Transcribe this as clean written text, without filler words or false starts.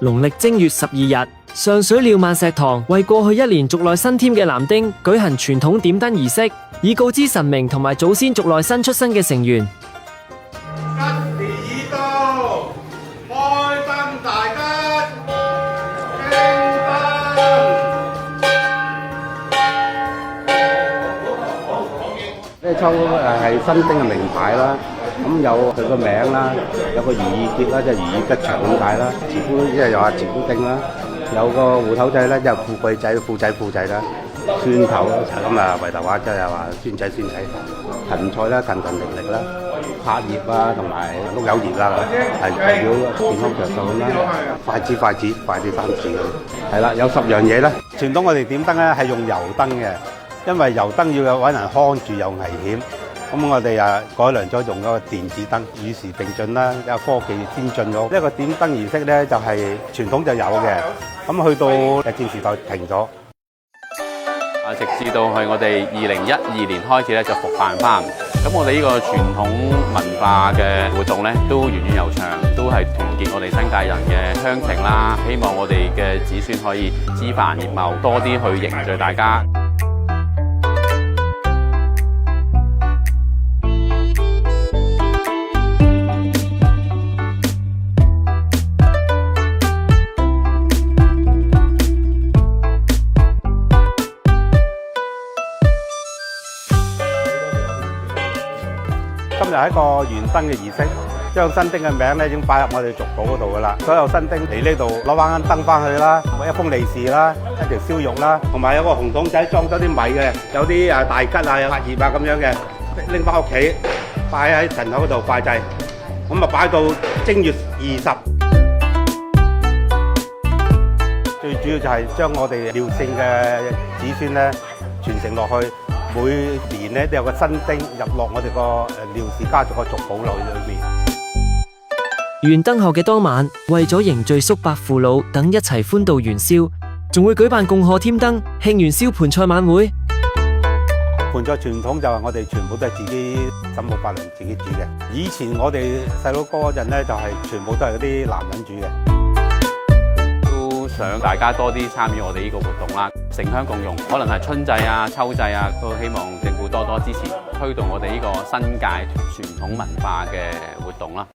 農曆正月12日，上水廖萬石堂為過去1年族內新添嘅男丁舉行傳統點燈儀式，以告知神明同埋祖先族內新出生嘅成員。吉時已到，開燈大吉，敬燈。呢抽係新丁嘅名牌啦，咁有佢個名啦，有個如意結啦，即係如意吉祥咁解啦。慈姑即係有阿慈姑丁啦，有個戶頭仔咧，即係富貴仔、富仔啦。蒜頭咁啊，圍頭話即係話孫仔，芹菜啦，勤力啦，柏葉啊，同埋碌柚葉啦，係代表健康長壽咁啦。筷子3次，係啦，有10樣嘢啦。傳統我哋點燈咧係用油燈嘅，因為油燈要揾人看住又危險，咁我哋改良咗用嗰個電子燈，與時並進啦，有科技先進咗。呢個點燈儀式咧就係傳統就有嘅，咁去到日戰時代停咗。直至到係我哋2012年開始咧就復辦翻，咁我哋呢個傳統文化嘅活動咧都源遠流長，都係團結我哋新界人嘅鄉情啦。希望我哋嘅子孫可以枝繁葉茂，多啲去凝聚大家。今日係一個圓燈嘅儀式，將新丁嘅名咧已經擺入我哋族譜嗰度噶啦。所有新丁嚟呢度攞翻間燈翻去啦，一封利是啦，一條燒肉啦，同埋有個紅桶仔裝咗啲米嘅，有啲大吉啊、有柏葉啊咁樣嘅，拎翻屋企擺喺神口嗰度拜祭。咁啊擺到正月20，最主要就係將我哋廖姓嘅子孫咧傳承落去。每年咧都有個新丁入落我哋個廖氏家族個族譜裏邊。元燈後嘅當晚，為咗凝聚叔伯父老等一齊歡度元宵，仲會舉辦共賀添燈、慶元宵盤菜晚會。盤菜傳統就係我哋全部都係自己沈木伯娘自己煮嘅。以前我哋細佬哥嗰陣咧，就係全部都係嗰啲男人煮嘅。想大家多啲參與我哋呢個活動啦，城鄉共融，可能係春祭啊、秋祭啊，都希望政府多多支持，推動我哋呢個新界傳統文化嘅活動啦。